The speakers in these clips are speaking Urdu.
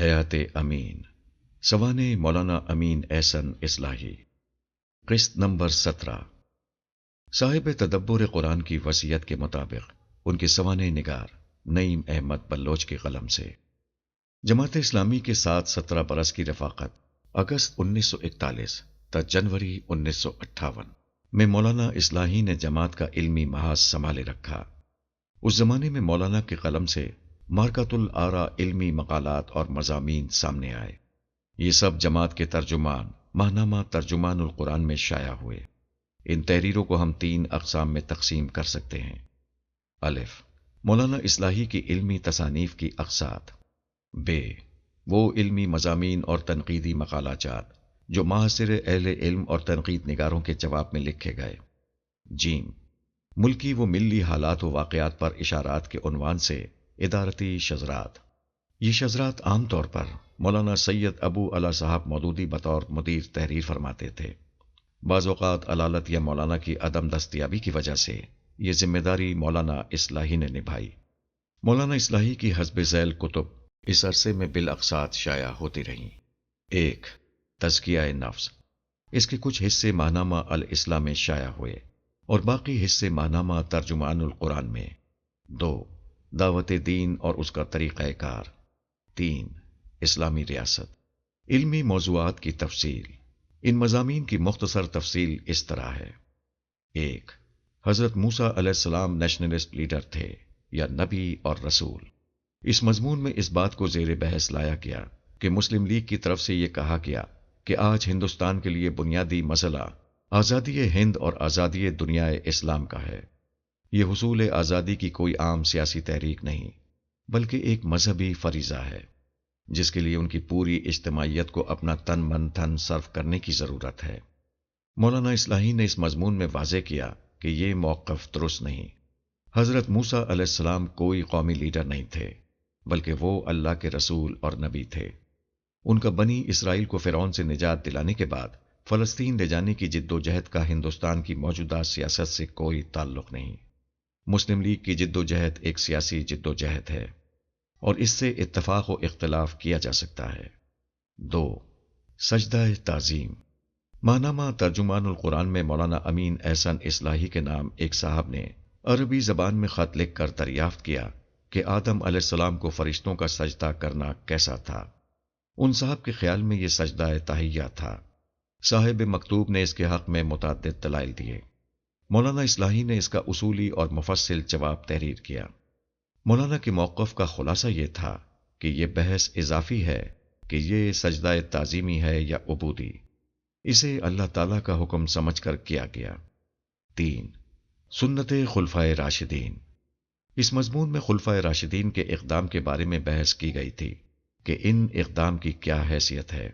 حیات امین، سوانح مولانا امین احسن اصلاحی، قسط نمبر 17۔ صاحب تدبر قرآن کی وصیت کے مطابق ان کے سوانح نگار نعیم احمد بلوچ کے قلم سے جماعت اسلامی کے ساتھ 17 برس کی رفاقت اگست 1941 تا جنوری 1958 میں مولانا اصلاحی نے جماعت کا علمی محاذ سنبھالے رکھا۔ اس زمانے میں مولانا کے قلم سے مارکۃ الآراء علمی مقالات اور مضامین سامنے آئے۔ یہ سب جماعت کے ترجمان ماہنامہ ترجمان القرآن میں شائع ہوئے۔ ان تحریروں کو ہم 3 اقسام میں تقسیم کر سکتے ہیں۔ الف، مولانا اصلاحی کی علمی تصانیف کی اقساط۔ ب، وہ علمی مضامین اور تنقیدی مقالات جو معاصر اہل علم اور تنقید نگاروں کے جواب میں لکھے گئے۔ ج، ملکی و ملی حالات و واقعات پر اشارات کے عنوان سے ادارتی شذرات۔ یہ شذرات عام طور پر مولانا سید ابو علا صاحب مودودی بطور مدیر تحریر فرماتے تھے۔ بعض اوقات علالت یا مولانا کی عدم دستیابی کی وجہ سے یہ ذمہ داری مولانا اصلاحی نے نبھائی۔ مولانا اصلاحی کی حسب ذیل کتب اس عرصے میں بالاقساط شائع ہوتی رہیں۔ 1، تزکیہ نفس۔ اس کے کچھ حصے ماہنامہ الاسلام میں شائع ہوئے اور باقی حصے ماہنامہ ترجمان القرآن میں۔ 2، دعوت دین اور اس کا طریقہ کار۔ 3، اسلامی ریاست۔ علمی موضوعات کی تفصیل۔ ان مضامین کی مختصر تفصیل اس طرح ہے۔ 1، حضرت موسیٰ علیہ السلام نیشنلسٹ لیڈر تھے یا نبی اور رسول؟ اس مضمون میں اس بات کو زیر بحث لایا گیا کہ مسلم لیگ کی طرف سے یہ کہا گیا کہ آج ہندوستان کے لیے بنیادی مسئلہ آزادی ہند اور آزادی دنیا اسلام کا ہے۔ یہ حصول آزادی کی کوئی عام سیاسی تحریک نہیں، بلکہ ایک مذہبی فریضہ ہے جس کے لیے ان کی پوری اجتماعیت کو اپنا تن من دھن صرف کرنے کی ضرورت ہے۔ مولانا اصلاحی نے اس مضمون میں واضح کیا کہ یہ موقف درست نہیں۔ حضرت موسیٰ علیہ السلام کوئی قومی لیڈر نہیں تھے، بلکہ وہ اللہ کے رسول اور نبی تھے۔ ان کا بنی اسرائیل کو فرعون سے نجات دلانے کے بعد فلسطین لے جانے کی جد و جہد کا ہندوستان کی موجودہ سیاست سے کوئی تعلق نہیں۔ مسلم لیگ کی جد و جہد ایک سیاسی جد و جہد ہے اور اس سے اتفاق و اختلاف کیا جا سکتا ہے۔ 2، سجدہ تعظیم۔ ماہنامہ ترجمان القرآن میں مولانا امین احسن اصلاحی کے نام ایک صاحب نے عربی زبان میں خط لکھ کر دریافت کیا کہ آدم علیہ السلام کو فرشتوں کا سجدہ کرنا کیسا تھا۔ ان صاحب کے خیال میں یہ سجدہ تحیہ تھا۔ صاحب مکتوب نے اس کے حق میں متعدد دلائل دیے۔ مولانا اصلاحی نے اس کا اصولی اور مفصل جواب تحریر کیا۔ مولانا کے موقف کا خلاصہ یہ تھا کہ یہ بحث اضافی ہے کہ یہ سجدہ تعظیمی ہے یا عبودی۔ اسے اللہ تعالیٰ کا حکم سمجھ کر کیا گیا۔ 3، سنت خلفائے راشدین۔ اس مضمون میں خلفائے راشدین کے اقدام کے بارے میں بحث کی گئی تھی کہ ان اقدام کی کیا حیثیت ہے۔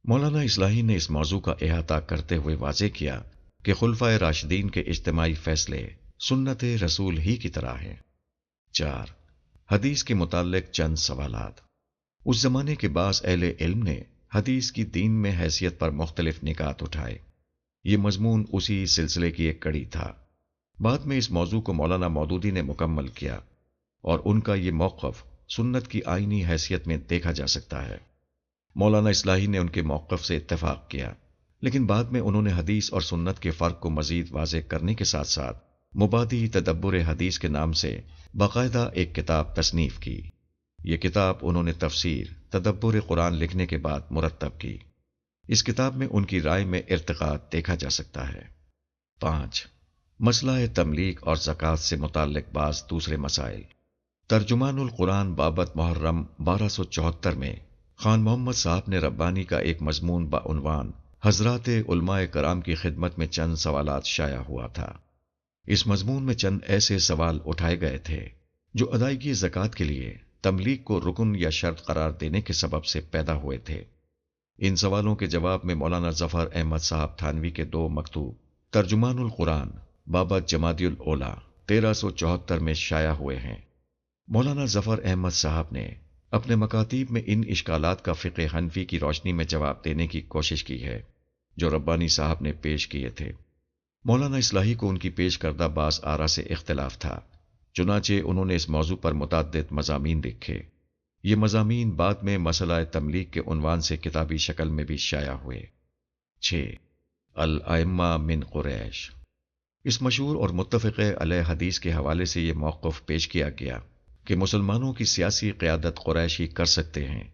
مولانا اصلاحی نے اس موضوع کا احاطہ کرتے ہوئے واضح کیا کہ خلفائے راشدین کے اجتماعی فیصلے سنت رسول ہی کی طرح ہیں۔ 4، حدیث کے متعلق چند سوالات۔ اس زمانے کے بعض اہل علم نے حدیث کی دین میں حیثیت پر مختلف نکات اٹھائے۔ یہ مضمون اسی سلسلے کی ایک کڑی تھا۔ بعد میں اس موضوع کو مولانا مودودی نے مکمل کیا اور ان کا یہ موقف سنت کی آئینی حیثیت میں دیکھا جا سکتا ہے۔ مولانا اصلاحی نے ان کے موقف سے اتفاق کیا، لیکن بعد میں انہوں نے حدیث اور سنت کے فرق کو مزید واضح کرنے کے ساتھ ساتھ مبادی تدبر حدیث کے نام سے باقاعدہ ایک کتاب تصنیف کی۔ یہ کتاب انہوں نے تفسیر تدبر قرآن لکھنے کے بعد مرتب کی۔ اس کتاب میں ان کی رائے میں ارتقاء دیکھا جا سکتا ہے۔ 5، مسئلہ تملیک اور زکوٰۃ سے متعلق بعض دوسرے مسائل۔ ترجمان القرآن بابت محرم 1274 میں خان محمد صاحب نے ربانی کا ایک مضمون بعنوان حضرات علماء کرام کی خدمت میں چند سوالات شائع ہوا تھا۔ اس مضمون میں چند ایسے سوال اٹھائے گئے تھے جو ادائیگی زکوٰۃ کے لیے تملیک کو رکن یا شرط قرار دینے کے سبب سے پیدا ہوئے تھے۔ ان سوالوں کے جواب میں مولانا ظفر احمد صاحب تھانوی کے 2 مکتوب ترجمان القرآن بابت جمادی الاولیٰ 1374 میں شائع ہوئے ہیں۔ مولانا ظفر احمد صاحب نے اپنے مکاتیب میں ان اشکالات کا فقہ حنفی کی روشنی میں جواب دینے کی کوشش کی ہے جو ربانی صاحب نے پیش کیے تھے۔ مولانا اصلاحی کو ان کی پیش کردہ بعض آراء سے اختلاف تھا، چنانچہ انہوں نے اس موضوع پر متعدد مضامین لکھے۔ یہ مضامین بعد میں مسئلہ تملیغ کے عنوان سے کتابی شکل میں بھی شائع ہوئے۔ 6 الائمہ من قریش۔ اس مشہور اور متفق علیہ حدیث کے حوالے سے یہ موقف پیش کیا گیا کہ مسلمانوں کی سیاسی قیادت قریش ہی کر سکتے ہیں۔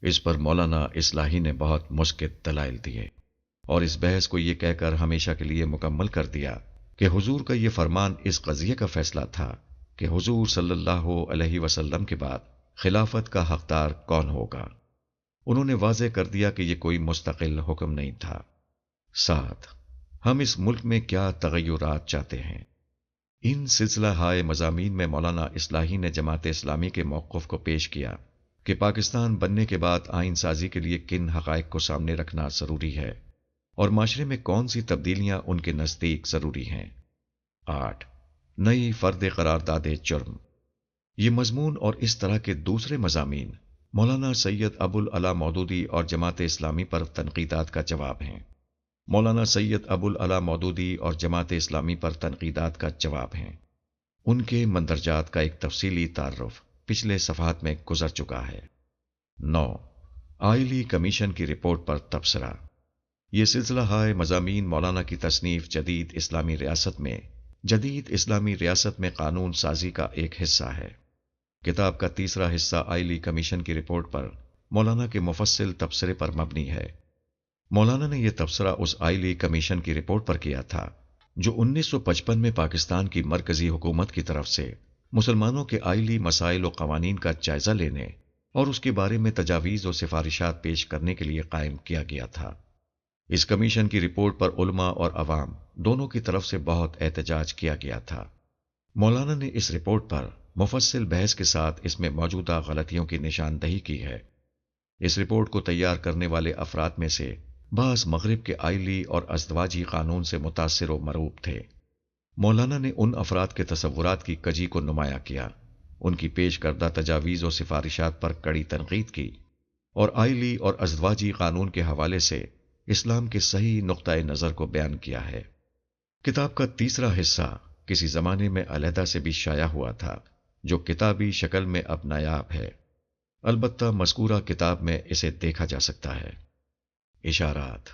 اس پر مولانا اصلاحی نے بہت مسکت دلائل دیے اور اس بحث کو یہ کہہ کر ہمیشہ کے لیے مکمل کر دیا کہ حضور کا یہ فرمان اس قضیے کا فیصلہ تھا کہ حضور صلی اللہ علیہ وسلم کے بعد خلافت کا حقدار کون ہوگا۔ انہوں نے واضح کر دیا کہ یہ کوئی مستقل حکم نہیں تھا۔ 7 ہم اس ملک میں کیا تغیرات چاہتے ہیں۔ ان سلسلہ ہائے مضامین میں مولانا اصلاحی نے جماعت اسلامی کے موقف کو پیش کیا کہ پاکستان بننے کے بعد آئین سازی کے لیے کن حقائق کو سامنے رکھنا ضروری ہے اور معاشرے میں کون سی تبدیلیاں ان کے نزدیک ضروری ہیں۔ 8 نئی فرد قرارداد جرم۔ یہ مضمون اور اس طرح کے دوسرے مضامین مولانا سید ابوالعلا مودودی اور جماعت اسلامی پر تنقیدات کا جواب ہیں۔ مولانا سید ابوالعلا مودودی اور جماعت اسلامی پر تنقیدات کا جواب ہیں۔ ان کے مندرجات کا ایک تفصیلی تعارف پچھلے صفحات میں گزر چکا ہے۔ 9 آئلی کمیشن کی رپورٹ پر تبصرہ۔ یہ سلسلہ ہائے مضامین مولانا کی تصنیف جدید اسلامی ریاست میں قانون سازی کا ایک حصہ ہے۔ کتاب کا تیسرا حصہ آئلی کمیشن کی رپورٹ پر مولانا کے مفصل تبصرے پر مبنی ہے۔ مولانا نے یہ تبصرہ اس آئلی کمیشن کی رپورٹ پر کیا تھا جو 1955 میں پاکستان کی مرکزی حکومت کی طرف سے مسلمانوں کے آئلی مسائل و قوانین کا جائزہ لینے اور اس کے بارے میں تجاویز و سفارشات پیش کرنے کے لیے قائم کیا گیا تھا۔ اس کمیشن کی رپورٹ پر علماء اور عوام دونوں کی طرف سے بہت احتجاج کیا گیا تھا۔ مولانا نے اس رپورٹ پر مفصل بحث کے ساتھ اس میں موجودہ غلطیوں کی نشاندہی کی ہے۔ اس رپورٹ کو تیار کرنے والے افراد میں سے بعض مغرب کے آئلی اور ازدواجی قانون سے متاثر و مرعوب تھے۔ مولانا نے ان افراد کے تصورات کی کجی کو نمایاں کیا، ان کی پیش کردہ تجاویز و سفارشات پر کڑی تنقید کی اور آئلی اور ازدواجی قانون کے حوالے سے اسلام کے صحیح نقطۂ نظر کو بیان کیا ہے۔ کتاب کا تیسرا حصہ کسی زمانے میں علیحدہ سے بھی شائع ہوا تھا جو کتابی شکل میں اب نایاب ہے، البتہ مذکورہ کتاب میں اسے دیکھا جا سکتا ہے۔ اشارات۔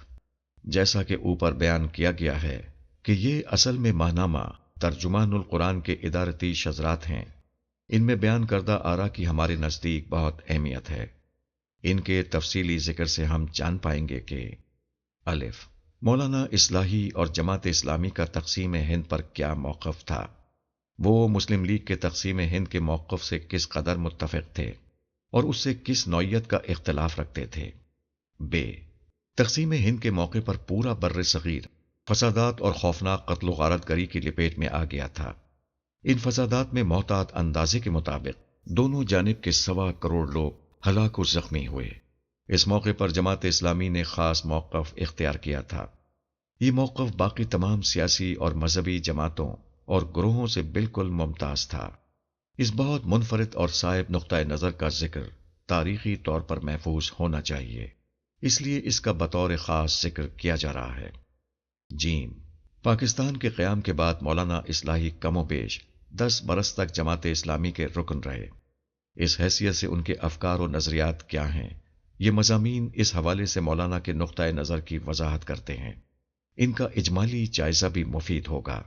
جیسا کہ اوپر بیان کیا گیا ہے کہ یہ اصل میں ماہنامہ ترجمان القرآن کے ادارتی شذرات ہیں۔ ان میں بیان کردہ آراء کی ہمارے نزدیک بہت اہمیت ہے۔ ان کے تفصیلی ذکر سے ہم جان پائیں گے کہ الف مولانا اصلاحی اور جماعت اسلامی کا تقسیم ہند پر کیا موقف تھا، وہ مسلم لیگ کے تقسیم ہند کے موقف سے کس قدر متفق تھے اور اس سے کس نوعیت کا اختلاف رکھتے تھے۔ ب تقسیم ہند کے موقع پر پورا بر صغیر فسادات اور خوفناک قتل و غارت گری کی لپیٹ میں آ گیا تھا۔ ان فسادات میں محتاط اندازے کے مطابق دونوں جانب کے 1.25 کروڑ لوگ ہلاک و زخمی ہوئے۔ اس موقع پر جماعت اسلامی نے خاص موقف اختیار کیا تھا۔ یہ موقف باقی تمام سیاسی اور مذہبی جماعتوں اور گروہوں سے بالکل ممتاز تھا۔ اس بہت منفرد اور صائب نقطۂ نظر کا ذکر تاریخی طور پر محفوظ ہونا چاہیے، اس لیے اس کا بطور خاص ذکر کیا جا رہا ہے۔ جیم پاکستان کے قیام کے بعد مولانا اصلاحی کم و بیش 10 برس تک جماعت اسلامی کے رکن رہے۔ اس حیثیت سے ان کے افکار و نظریات کیا ہیں، یہ مضامین اس حوالے سے مولانا کے نقطۂ نظر کی وضاحت کرتے ہیں۔ ان کا اجمالی جائزہ بھی مفید ہوگا۔